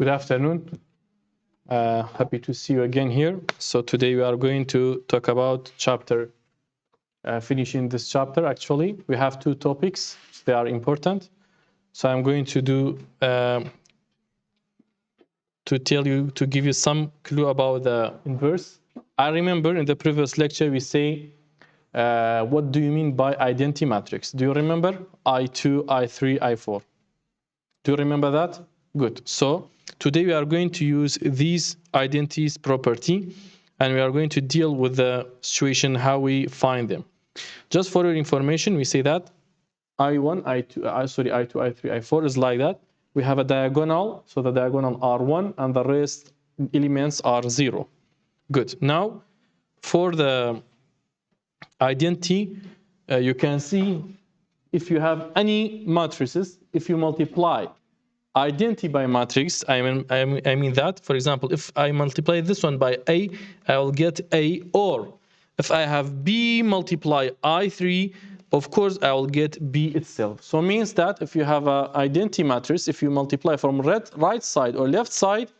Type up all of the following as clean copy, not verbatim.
Good afternoon. Happy to see you again here. So today we are going to talk about finishing this chapter. Actually, we have two topics. They are important. So I'm going to give you some clue about the inverse. I remember in the previous lecture we say, what do you mean by identity matrix? Do you remember? I2, I3, I4. Do you remember that? Good. So today we are going to use these identities property, and we are going to deal with the situation how we find them. Just for your information, we say that I1, I2, I3, I4 is like that. We have a diagonal, so the diagonal are 1, and the rest elements are 0. Good. Now, for the identity, you can see if you have any matrices, if you multiply identity by matrix, I mean that, for example, if I multiply this one by A, I will get A, or if I have B multiply I3, of course, I will get B itself. So it means that if you have an identity matrix, if you multiply from right side or left side,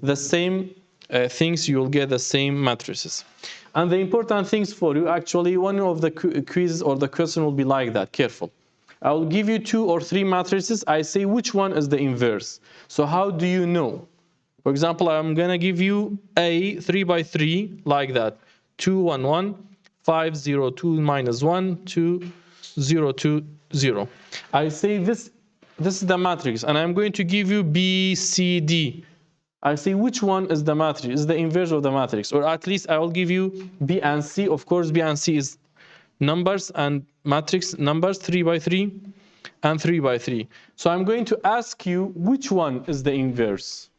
the same things, you will get the same matrices. And the important things for you, actually, one of the quizzes or the question will be like that. Careful. I will give you 2 or 3 matrices. I say which one is the inverse. So how do you know? For example, I'm going to give you A 3 by 3 like that. 2, 1, 1, 5, 0, 2, minus 1, 2, 0, 2, 0. I say this is the matrix, and I'm going to give you B, C, D. I say which one is the matrix, is the inverse of the matrix, or at least I will give you B and C. Of course, B and C is numbers and matrix numbers 3 by 3 and 3 by 3. So I'm going to ask you which one is the inverse.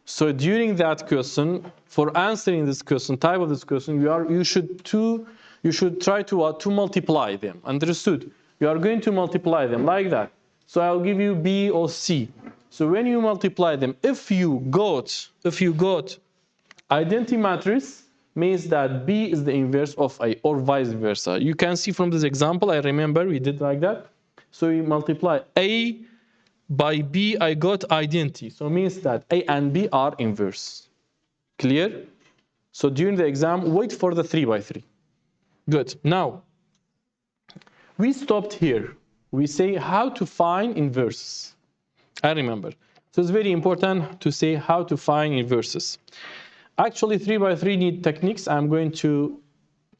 So during that question, for answering this question, type of this question, you should try to multiply them. Understood? You are going to multiply them like that. So I'll give you B or C. So when you multiply them, if you got identity matrix, means that B is the inverse of A, or vice versa. You can see from this example, I remember we did like that. So we multiply A by B, I got identity. So it means that A and B are inverse. Clear? So during the exam, wait for the 3 by 3. Good. Now, we stopped here. We say how to find inverses. I remember. So it's very important to say how to find inverses. Actually, 3 by 3 need techniques. I'm going to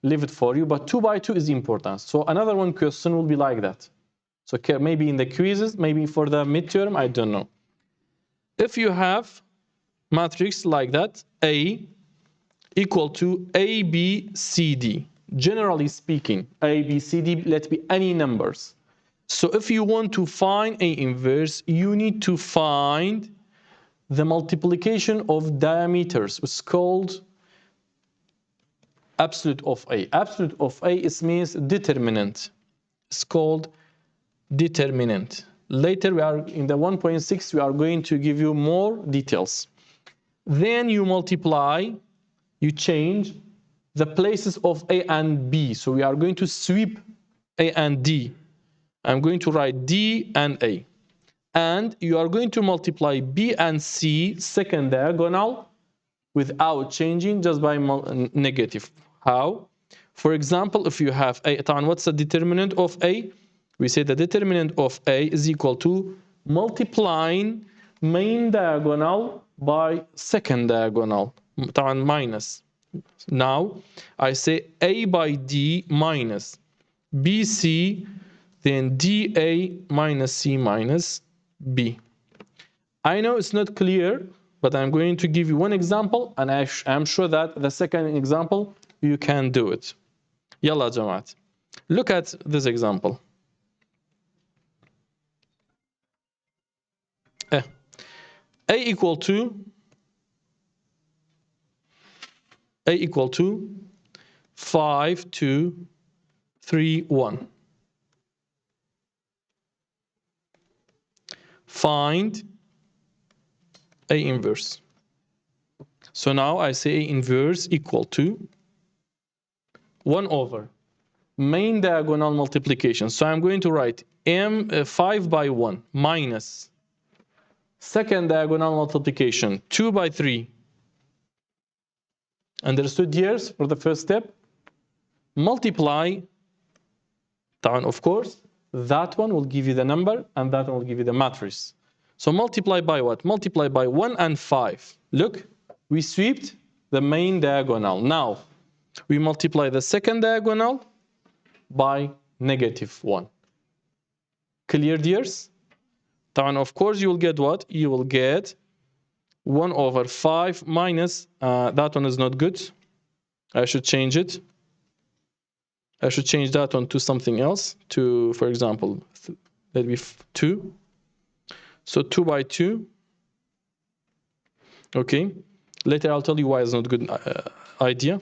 leave it for you, but 2 by 2 is important. So another one question will be like that. So maybe in the quizzes, maybe for the midterm, I don't know. If you have matrix like that, A equal to A, B, C, D. Generally speaking, A, B, C, D, let be any numbers. So if you want to find A inverse, you need to find the multiplication of diameters. It's called absolute of A. Absolute of A means determinant. It's called determinant. Later, we are in the 1.6, we are going to give you more details. Then you multiply, you change the places of A and B. So we are going to sweep A and D. I'm going to write D and A. And you are going to multiply B and C, second diagonal, without changing, just by negative. How? For example, if you have A, what's the determinant of A? We say the determinant of A is equal to multiplying main diagonal by second diagonal, minus. Now, I say A by D minus BC, then DA minus C minus B. I know it's not clear, but I'm going to give you one example, and I'm sure that the second example, you can do it. Yalla, Jamaat. Look at this example. A equal to 5, 2, 3, 1. Find A inverse. So now I say A inverse equal to 1 over main diagonal multiplication. So I'm going to write 5 by 1 minus Second diagonal multiplication, 2 by 3. Understood, dears, for the first step? Multiply, of course, that one will give you the number, and that one will give you the matrix. So multiply by what? Multiply by 1 and 5. Look, we swept the main diagonal. Now, we multiply the second diagonal by -1. Clear, dears? Of course, you will get what? You will get 1 over 5 minus, that one is not good. I should change it. I should change that one to something else, to, for example, let me 2. So 2 by 2. Okay. Later I'll tell you why it's not a good idea.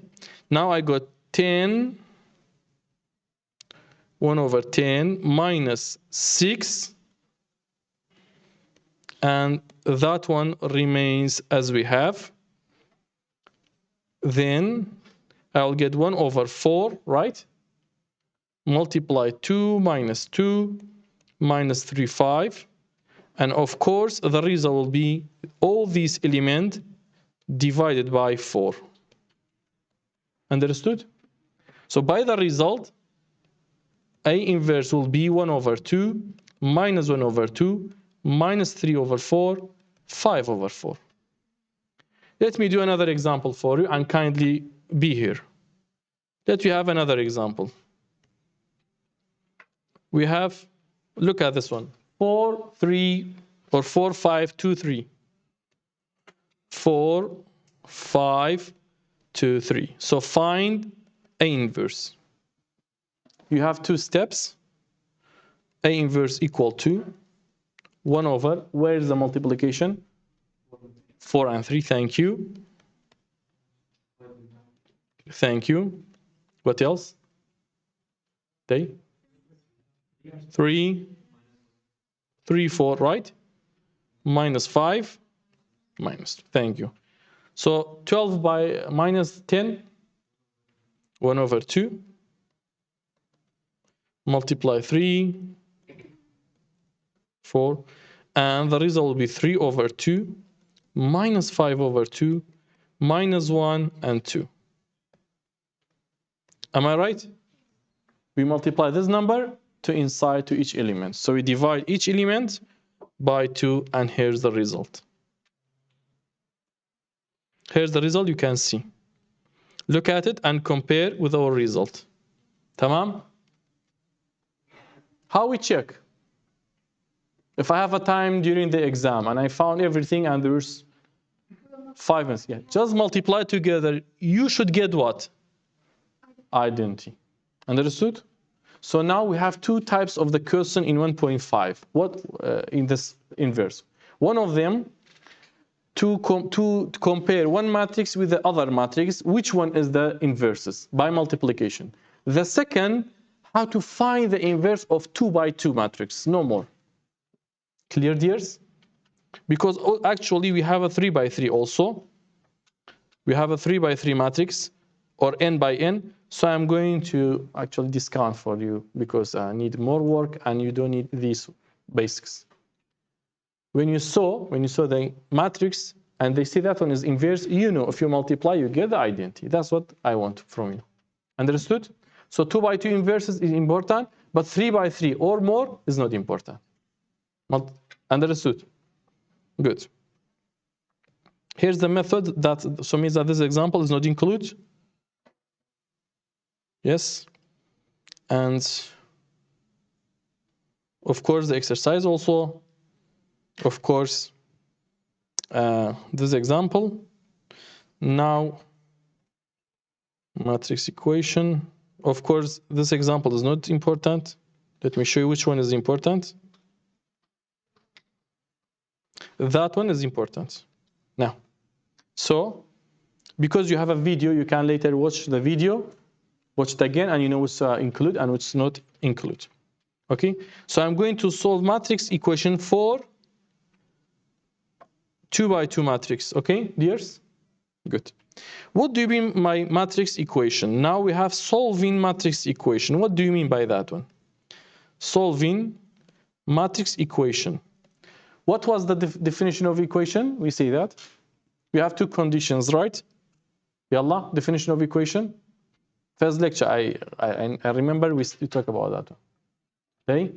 Now I got 10, 1 over 10 minus 6. And that one remains as we have. Then I'll get 1 over 4, right? Multiply 2 minus 2 minus 3, 5. And of course, the result will be all these elements divided by 4. Understood? So by the result, A inverse will be 1 over 2 minus 1 over 2 minus 3 over 4, 5 over 4. Let me do another example for you and kindly be here. Let me have another example. We have, look at this one, 4, 3, or 4, 5, 2, 3. 4, 5, 2, 3. So find A inverse. You have 2 steps. A inverse equal to 1 over, where is the multiplication? 4 and 3, thank you. Thank you. What else? 3, 3, 4, right? Minus 5, minus, thank you. So 12 by minus 10, 1 over 2. Multiply 3, 4, and the result will be 3 over 2, minus 5 over 2, minus 1 and 2. Am I right? We multiply this number to inside to each element. So we divide each element by 2, and here's the result. Here's the result, you can see. Look at it and compare with our result. Tamam? How we check? If I have a time during the exam and I found everything and there's 5 minutes, yeah, just multiply together. You should get what? Identity. Understood? So now we have 2 types of the question in 1.5. What in this inverse? One of them to compare one matrix with the other matrix, which one is the inverses by multiplication. The second, how to find the inverse of 2 by 2 matrix, no more. Clear, dears? Because actually we have a 3 by 3 also. We have a 3 by 3 matrix, or n by n. So I'm going to actually discount for you because I need more work and you don't need these basics. When you saw the matrix and they see that one is inverse, you know if you multiply, you get the identity. That's what I want from you. Understood? So 2 by 2 inverses is important, but 3 by 3 or more is not important. Understood? Good. Here's the method that so means that this example is not included. Yes. And of course the exercise also. Of course, this example. Now, matrix equation. Of course, this example is not important. Let me show you which one is important. That one is important. Now, so, because you have a video, you can later watch the video, watch it again, and you know what's include and what's not include. Okay? So I'm going to solve matrix equation for 2 by 2 matrix. Okay, dears? Good. What do you mean by matrix equation? Now we have solving matrix equation. What do you mean by that one? Solving matrix equation. What was the definition of equation? We see that. We have two conditions, right? Yalla, definition of equation. First lecture, I remember we talked about that. Okay?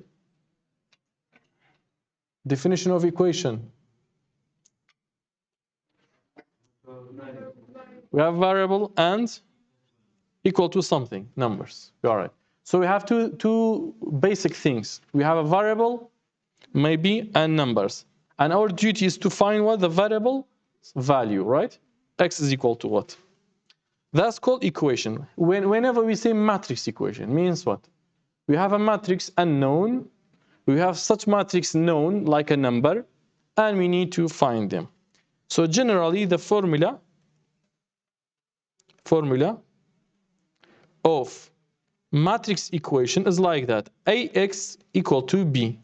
Definition of equation. We have variable and equal to something, numbers. All right. So we have two basic things. We have a variable, maybe, and numbers. And our duty is to find what the variable value, right? X is equal to what? That's called equation. Whenever we say matrix equation, means what? We have a matrix unknown. We have such matrix known, like a number, and we need to find them. So generally, the formula of matrix equation is like that. AX equal to B.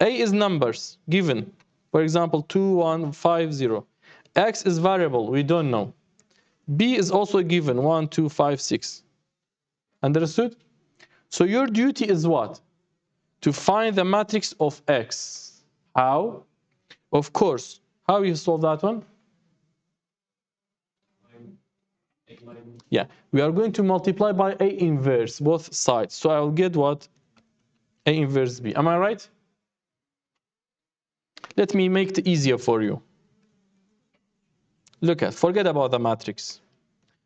A is numbers given. For example, 2, 1, 5, 0. X is variable, we don't know. B is also given, 1, 2, 5, 6. Understood? So your duty is what? To find the matrix of X. How? Of course. How you solve that one? Yeah, we are going to multiply by A inverse, both sides. So I will get what? A inverse B. Am I right? Let me make it easier for you. Look at, forget about the matrix.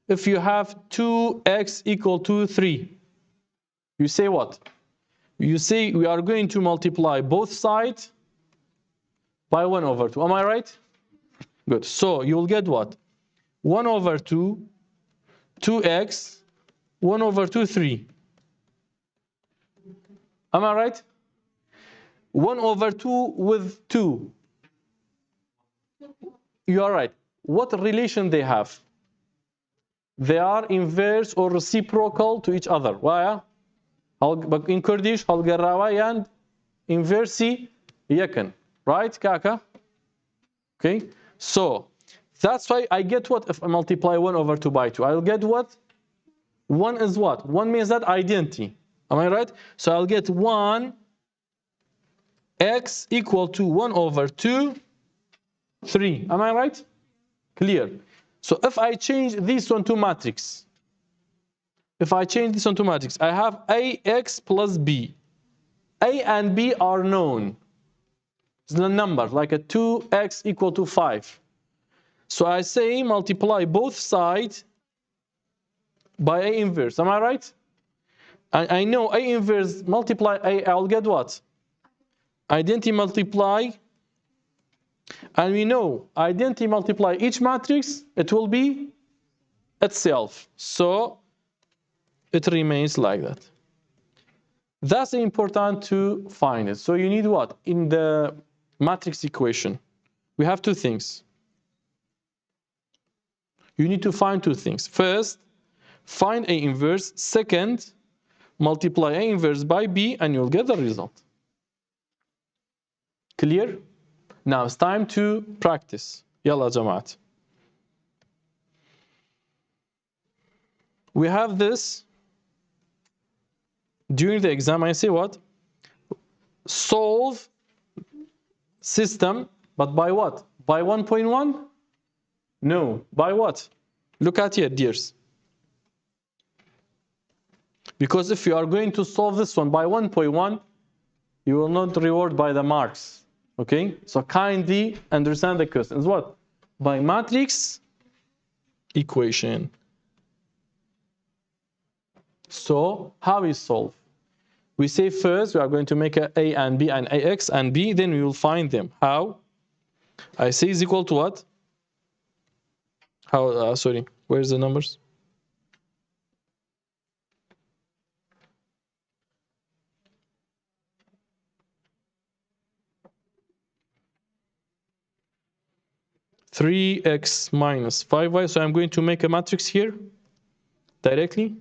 If you have 2x equal to 3, you say what? You say we are going to multiply both sides by 1 over 2. Am I right? Good. So you will get what? 1 over 2, 2x, 1 over 2, 3. Am I right? 1 over 2 with 2. You are right. What relation they have? They are inverse or reciprocal to each other. Why? In Kurdish, halgarawayan inversi yakın. Right, Kaka? Okay. So that's why I get what if I multiply 1 over 2 by 2? I'll get what? 1 is what? 1 means that identity. Am I right? So I'll get 1 x equal to 1 over 2, 3. Am I right? Clear. So if I change this one to matrix, I have ax plus b. A and b are known. It's the number, like a 2x equal to 5. So I say multiply both sides by A inverse. Am I right? I know A inverse multiply A, I'll get what? Identity multiply. And we know identity multiply each matrix, it will be itself. So it remains like that. That's important to find it. So you need what? In the matrix equation, we have two things. You need to find two things. First, find A inverse. Second, multiply A inverse by B and you'll get the result. Clear? Now it's time to practice. Yalla Jamaat. We have this. During the exam, I say what? Solve system, but by what? By 1.1? No. By what? Look at here, dears. Because if you are going to solve this one by 1.1, you will not reward by the marks. Okay? So kindly understand the questions. What? By matrix equation. So how we solve? We say first we are going to make A and B and AX and B, then we will find them. How? I say is equal to what? How? Sorry, where's the numbers? (3x minus 5y). So I'm going to make a matrix here directly.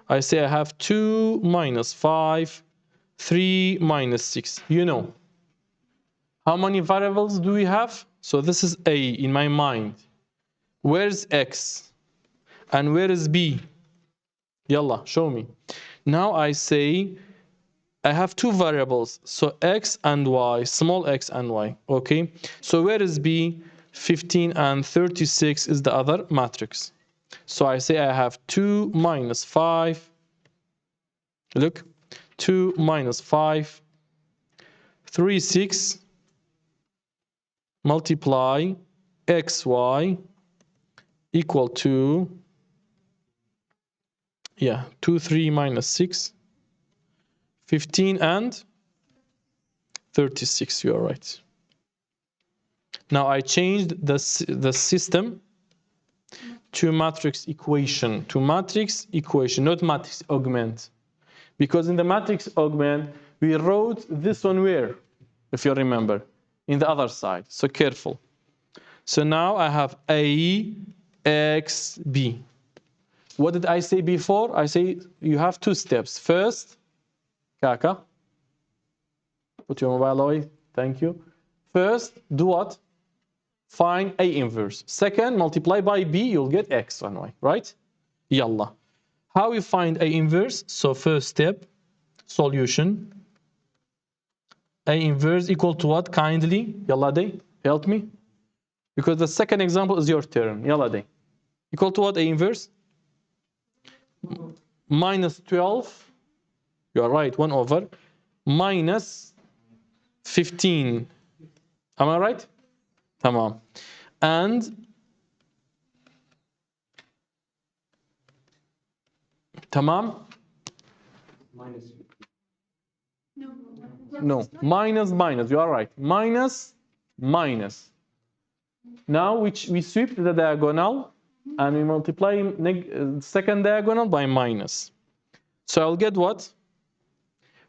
I say I have 2 minus 5, 3 minus 6. You know. How many variables do we have? So this is A in my mind. Where is X? And where is B? Yalla, show me. Now I say I have two variables, so x and y, small x and y, okay? So where is B? 15 and 36 is the other matrix. So I say I have 2 minus 5, look, 2 minus 5, 3, 6, multiply xy equal to, 2, 3 minus 6, 15 and 36, you are right. Now I changed the system to matrix equation, not matrix augment. Because in the matrix augment, we wrote this one where, if you remember, in the other side. So careful. So now I have A, X, B. What did I say before? I say you have two steps. First, Kaka, put your mobile away. Thank you. First, do what? Find A inverse. Second, multiply by B, you'll get X and Y, right? Yalla. How we find A inverse? So first step, solution. A inverse equal to what? Kindly, Yalla day, help me. Because the second example is your turn. Yalla day. Equal to what? A inverse? Minus 12. You are right, 1 over. Minus 15. Am I right? Tamam. And tamam? No. Minus. You are right. Minus. Now we sweep the diagonal and we multiply second diagonal by minus. So I'll get what?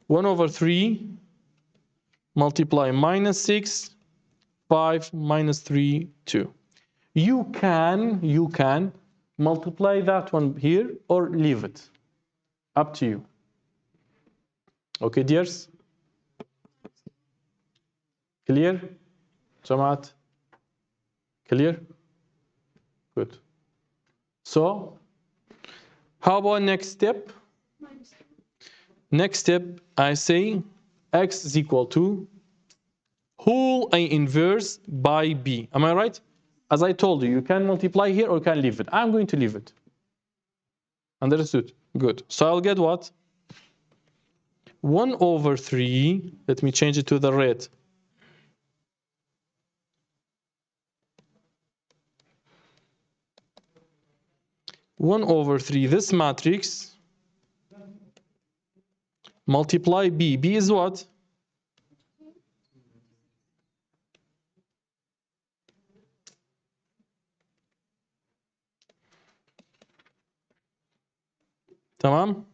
1 over 3 multiply minus 6, 5 minus 3, 2. You can multiply that one here or leave it. Up to you. Okay, dears? Clear? Jamaat? Clear? Good. So, how about next step? Next step, I say x is equal to whole A inverse by B. Am I right? As I told you, you can multiply here or you can leave it. I'm going to leave it. Understood? Good. So I'll get what? 1 over 3. Let me change it to the red. One over 3, this matrix, multiply B. B is what? Tamam?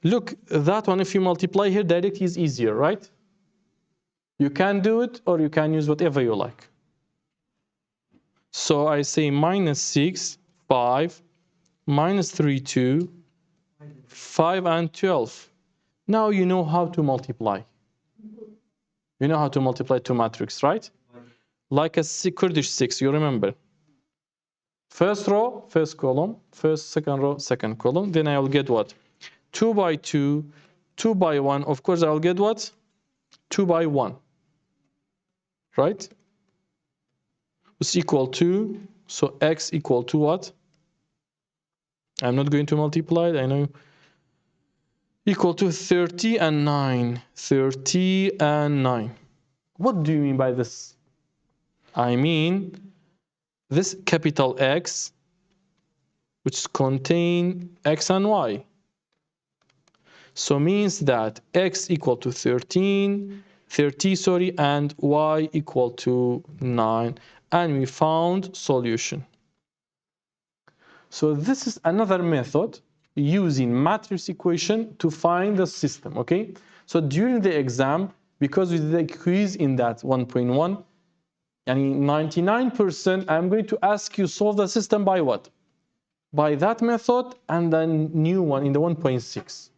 Look, that one, if you multiply here, directly is easier, right? You can do it, or you can use whatever you like. So I say minus 6, 5, minus 3, 2, 5 and 12. Now you know how to multiply. You know how to multiply two matrices, right? Like a Kurdish 6, you remember. First row, first column, second row, second column. Then I will get what? 2 by 2, 2 by 1. Of course, I'll get what? 2 by 1. Right? It's equal to, so x equal to what? I'm not going to multiply it, I know. Equal to 30 and 9. 30 and 9. What do you mean by this? I mean, this capital X, which contain X and Y. So means that X equal to 30, and Y equal to 9. And we found solution. So this is another method using matrix equation to find the system, okay? So during the exam, because we did a quiz in that 1.1, and 99%, I'm going to ask you solve the system by what? By that method and the new one in the 1.6.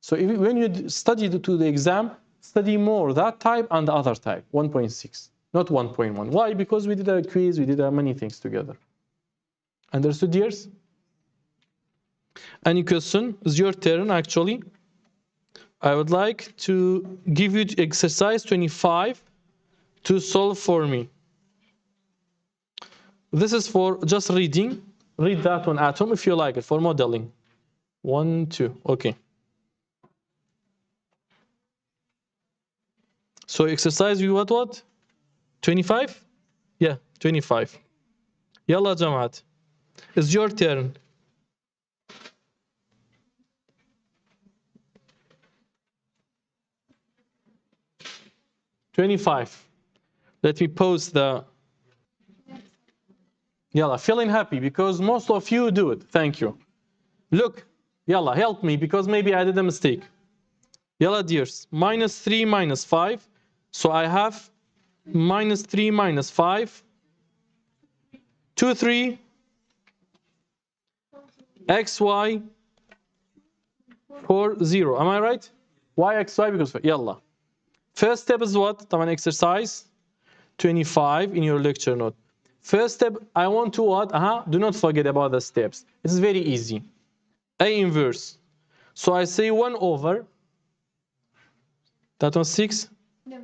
So when you study to the exam, study more that type and the other type, 1.6, not 1.1. Why? Because we did a quiz, we did many things together. Understood, dears? Any question? It's your turn, actually. I would like to give you exercise 25 to solve for me. This is for just reading. Read that one at home if you like it, for modeling. 1, 2, okay. So exercise you what? 25? Yeah, 25. Yalla Jamaat. It's your turn. $25. Let me post the... Yalla, feeling happy because most of you do it. Thank you. Look, yalla, help me because maybe I did a mistake. Yalla, dears. -3 minus 5. So I have -3 minus 5. 2, 3. XY 4, 0. Am I right? Why XY? Because yalla. First step is what? طبعا exercise 25 in your lecture note. First step, I want to what? Do not forget about the steps. It's very easy. A inverse. So I say 1 over. That one 6? No.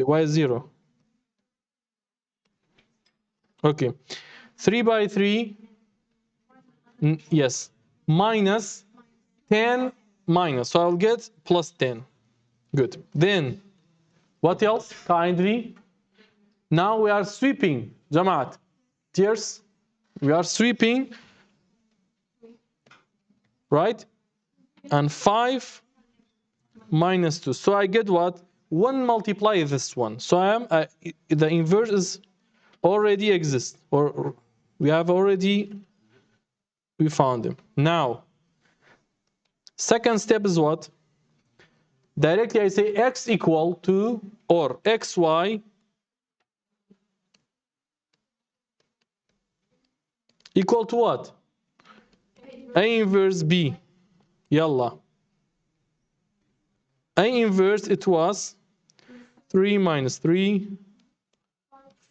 Why 0? Okay. 3 by 3. Yes. Minus 10 minus. So I'll get plus 10. Good. Then, what else? Kindly. Now we are sweeping. Jamaat. Tears. We are sweeping. Right? And 5 minus 2. So I get what? 1 multiply this one. So I am the inverse is already exists. Or we have already we found them. Now, second step is what? Directly I say x equal to or xy equal to what? A inverse B. Yalla. A inverse it was 3 minus 3,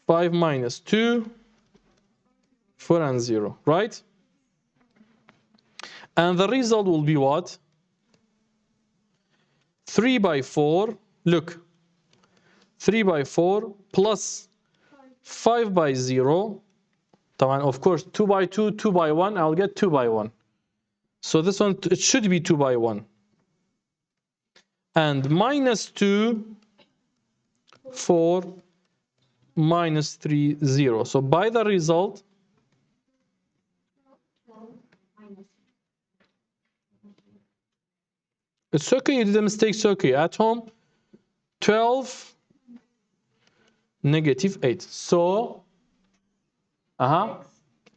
5 minus 2, 4 and 0, right? And the result will be what? 3 by 4, look, 3 by 4 plus 5 by 0, of course 2 by 2, 2 by 1, I'll get 2 by 1. So this one, it should be 2 by 1. And minus 2, 4, minus 3, 0. So by the result, it's okay, you did a mistake, it's okay. At home, 12, negative 8. So,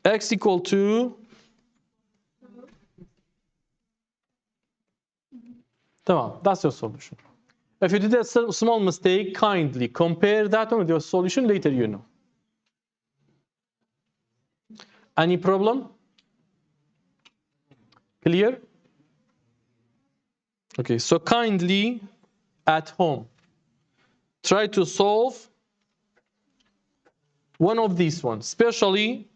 x equal to, that's your solution. If you did a small mistake, kindly compare that one with your solution, later you know. Any problem? Clear? Okay, so kindly at home, try to solve one of these ones, especially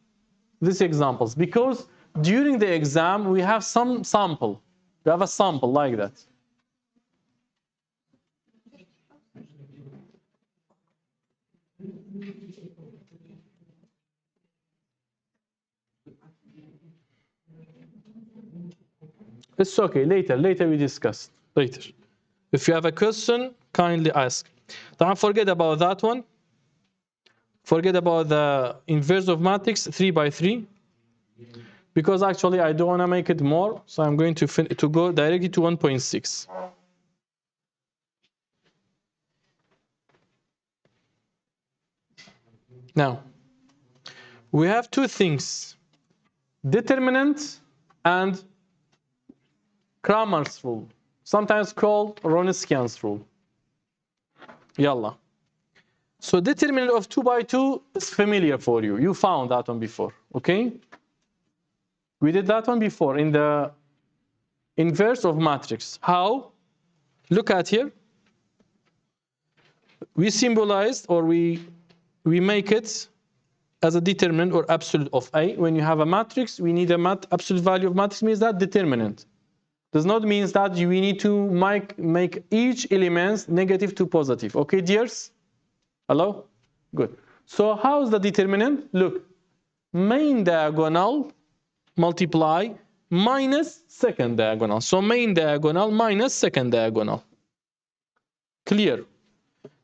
these examples, because during the exam we have some sample. We have a sample like that. It's okay, later we discuss, later. If you have a question, kindly ask. Don't forget about that one. Forget about the inverse of matrix 3 by 3. Because actually I don't want to make it more, so I'm going to go directly to 1.6. Now, we have two things, determinant and Cramer's rule, sometimes called Wronskian's rule. Yalla. So determinant of 2 by 2 is familiar for you. You found that one before, okay? We did that one before in the inverse of matrix. How? Look at here. We symbolized, or we make it as a determinant or absolute of A. When you have a matrix, we need a absolute value of matrix, means that determinant. does not mean that we need to make each element negative to positive. Okay, dears? Hello? Good. So how's the determinant? Look, main diagonal multiply minus second diagonal. So main diagonal minus second diagonal. Clear?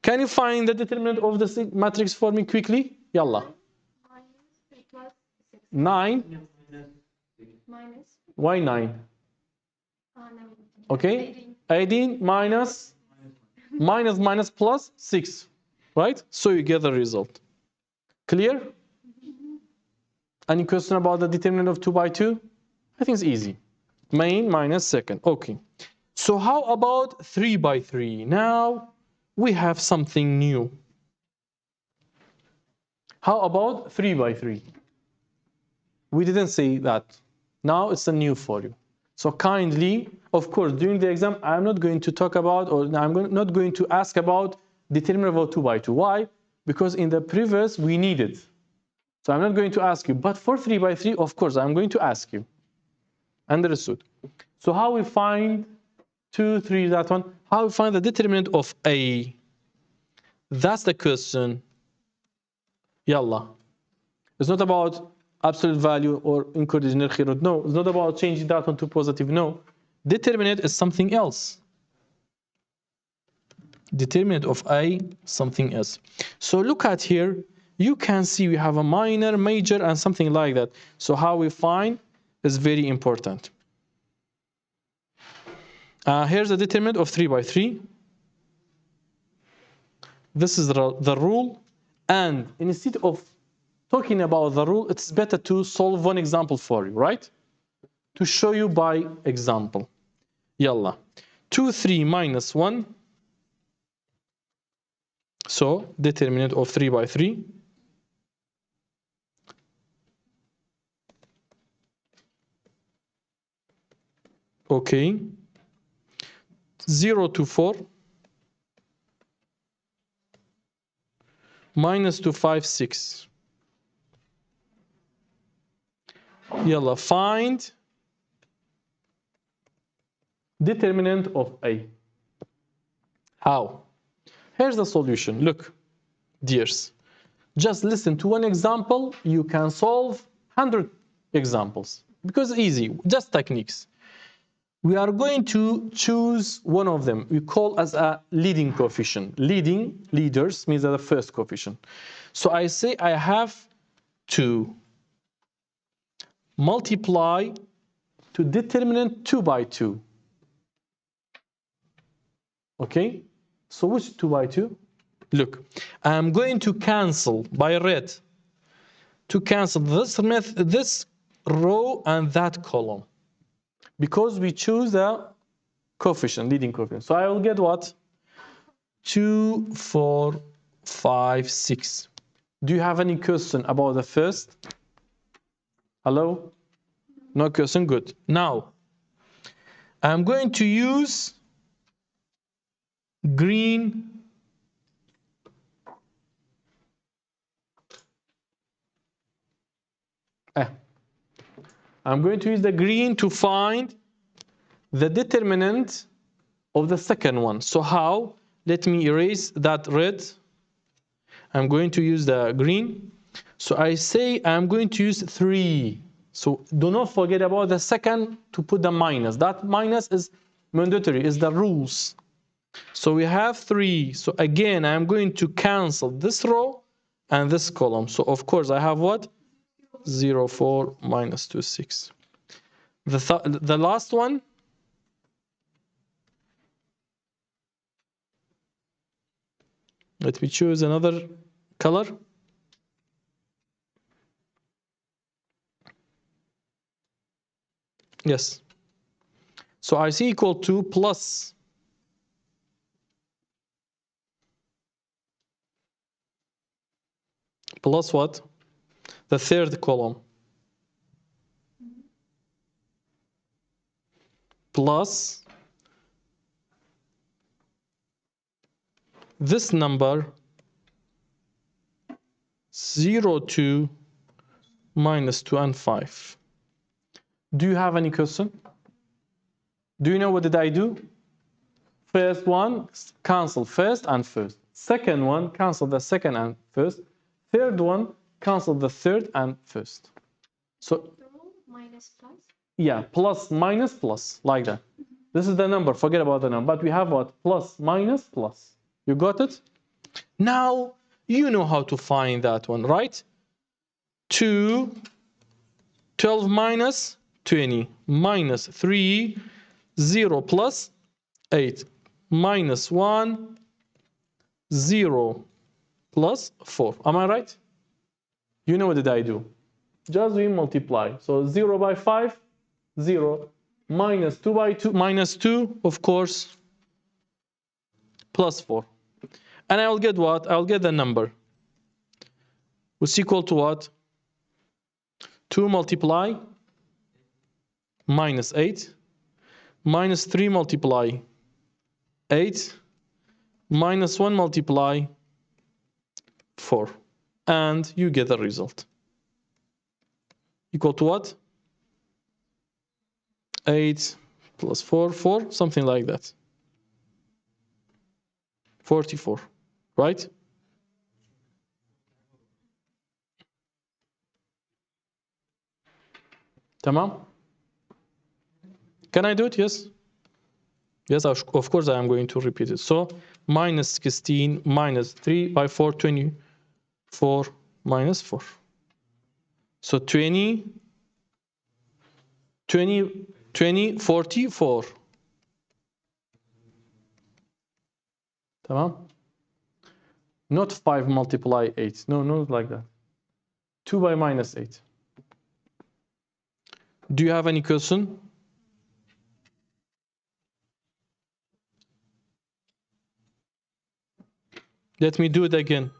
Can you find the determinant of the matrix for me quickly? Yalla. 9. Why 9? Okay. 18 minus plus 6. Right? So you get the result. Clear? Any question about the determinant of 2 by 2? I think it's easy. Main minus second. Okay. So how about 3 by 3? Now we have something new. How about 3 by 3? We didn't say that. Now it's a new for you. So kindly, of course, during the exam, I'm not going to talk about, or not going to ask about determinant of 2 by 2. Why? Because in the previous, we need it. So I'm not going to ask you. But for 3 by 3, of course, I'm going to ask you. Understood? So how we find 2, 3, that one? How we find the determinant of A? That's the question. Yalla. It's not about absolute value or incoordinate khirut. No, it's not about changing that one to positive. No. Determinant is something else. Determinant of A, something else. So look at here. You can see we have a minor, major, and something like that. So how we find is very important. Here's the determinant of 3 by 3. This is the rule. And instead of talking about the rule, it's better to solve one example for you, right? To show you by example. Yalla. 2, 3 minus 1. So, determinant of 3 by 3. Okay. 0 to 4. Minus 2, 5, 6. Yalla, find determinant of A. How? Here's the solution. Look, dears. Just listen to one example. You can solve 100 examples. Because it's easy, just techniques. We are going to choose one of them. We call as a leading coefficient. Leaders means the first coefficient. So I say I have to multiply to determinant 2 by 2. Okay? So which 2 by 2? Look, I'm going to cancel by red. To cancel this row and that column. Because we choose the coefficient, leading coefficient. So I will get what? 2, 4, 5, 6. Do you have any question about the first? Hello? No question? Good. Now, I'm going to use green. I'm going to use the green to find the determinant of the second one. So how? Let me erase that red. I'm going to use the green. So I say I'm going to use 3. So do not forget about the second to put the minus. That minus is mandatory, is the rules. So we have 3. So again, I'm going to cancel this row and this column. So of course I have what? 0, 4, minus 2, 6. The last one. Let me choose another color. Yes. So I see equal to plus what? The third column. Plus this number 0, 2, minus 2 and 5. Do you have any question? Do you know what did I do? First one, cancel first and first. Second one, cancel the second and first. Third one, cancel the third and first. So minus plus? Yeah, plus, minus, plus, like that. This is the number, forget about the number. But we have what? Plus, minus, plus. You got it? Now, you know how to find that one, right? 2, 12 minus 20, minus 3, 0 plus 8, minus 1, 0 plus 4. Am I right? You know what did I do? Just we multiply. So 0 by 5, 0. Minus 2 by 2, minus 2, of course, plus 4. And I'll get what? I'll get the number. Which is equal to what? 2 multiply minus 8, minus 3 multiply 8, minus 1 multiply 4. And you get the result. Equal to what? 8 plus 4, 4, something like that. 44, right? Tamam? Can I do it? Yes? Yes, of course I am going to repeat it. So minus 16 minus 3 by 4, 24 minus 4. So 20, 44. Tamam? Not 5 multiply 8. No, not like that. 2 by minus 8. Do you have any question? Let me do it again.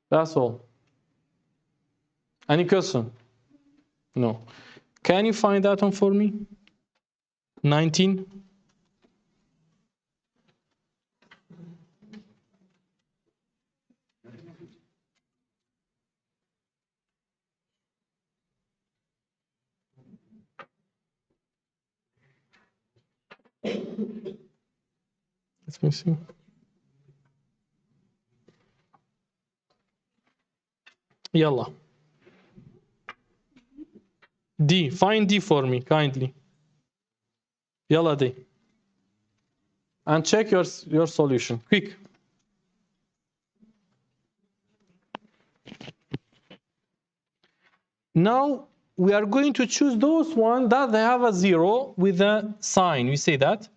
That's all. Any question? No. Can you find that one for me? 19. Let me see. Yalla. D. Find D for me, kindly. Yalla D. And check your solution. Quick. Now we are going to choose those ones that they have a 0 with a sign. We say that.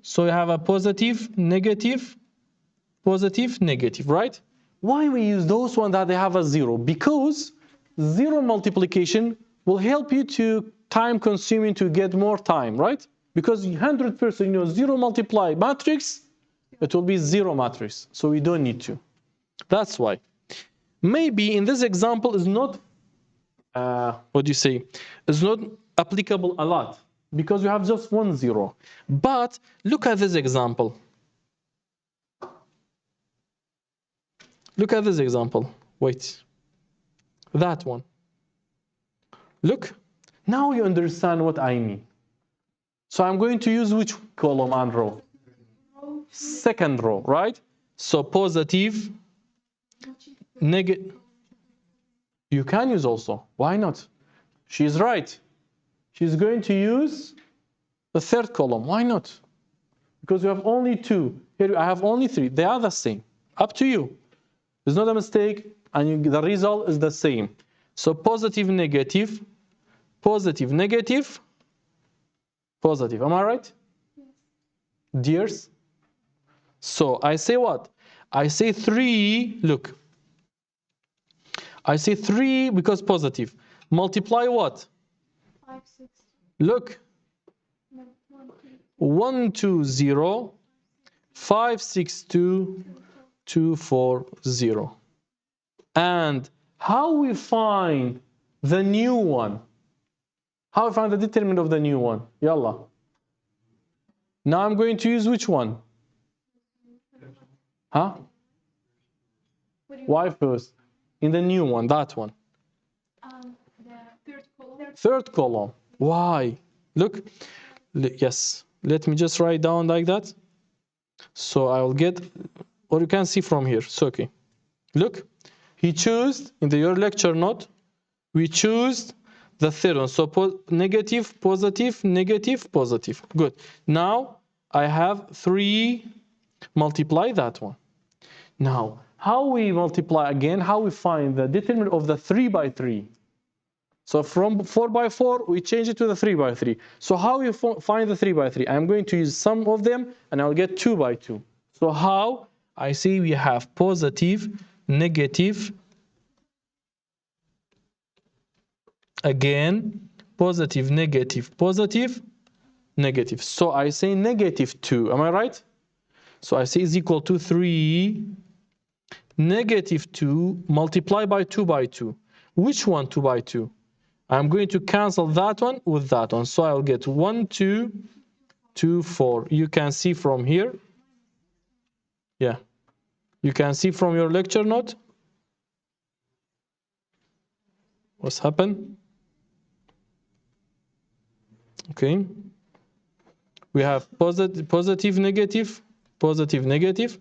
So you have a positive, negative, right? Why we use those ones that they have a 0? Because 0 multiplication will help you to time consuming to get more time, right? Because 100%, 0 multiply matrix, it will be 0 matrix. So we don't need to. That's why. Maybe in this example is not, is not applicable a lot because you have just 1 0. But look at this example. Look at this example. Wait. That one. Look. Now you understand what I mean. So I'm going to use which column and row? Second row, right? So positive, negative. You can use also. Why not? She's right. She's going to use the third column. Why not? Because you have only 2. Here I have only 3. They are the same. Up to you. There's not a mistake, and the result is the same. So positive, negative, positive, negative, positive. Am I right? Dears? So I say what? I say 3. Look. I say 3 because positive. Multiply what? 5, 6. Look. 120 562 240. And how we find the new one? How we find the determinant of the new one? Yalla. Now I'm going to use which one? Huh? Why first? In the new one, that one. The third column. Third column. Why? Look. Yes. Let me just write down like that. So I will get, or you can see from here. So okay. Look. He chose in your lecture note. We choose the third one. So negative, positive, negative, positive. Good. Now I have 3 multiply that one. Now, how we multiply again? How we find the determinant of the 3 by 3? So from 4 by 4, we change it to the 3 by 3. So how you find the 3 by 3? I'm going to use some of them, and I'll get 2 by 2. So how? I see we have positive, negative, again, positive, negative, positive, negative. So I say negative 2. Am I right? So I say is equal to 3, negative 2, multiply by 2 by 2. Which one 2 by 2? I'm going to cancel that one with that one. So I'll get 1, 2, 2, 4. You can see from here. Yeah. You can see from your lecture note. What's happened? Okay. We have positive, negative, positive, negative.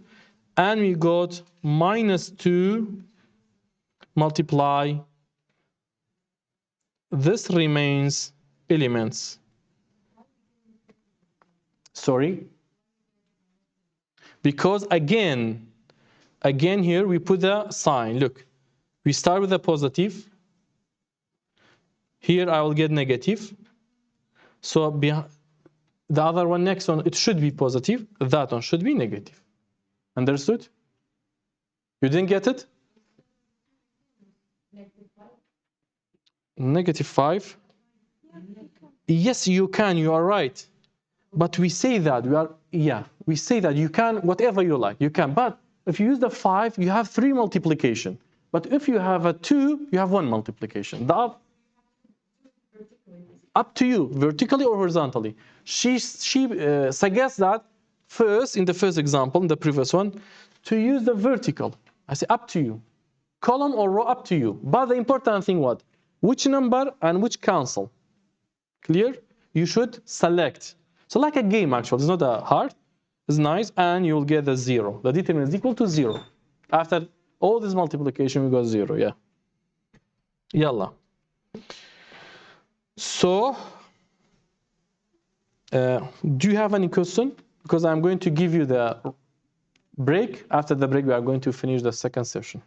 And we got minus 2 multiply. This remains elements. Sorry. Because again here we put the sign. Look, we start with a positive. Here I will get negative. So the other one next one, it should be positive. That one should be negative. Understood? You didn't get it? Negative 5. Yes, you can. You are right. But we say that we say that you can whatever you like. You can. But if you use the 5, you have 3 multiplication. But if you have a 2, you have 1 multiplication. Up to you, vertically or horizontally. She suggests that first, in the first example, in the previous one, to use the vertical. I say up to you. Column or row, up to you. But the important thing what? Which number and which cancel. Clear? You should select. So like a game actually, it's not a hard. It's nice, and you'll get the 0. The determinant is equal to 0. After all this multiplication, we got 0, yeah. Yalla. So, do you have any question? Because I'm going to give you the break. After the break, we are going to finish the second session.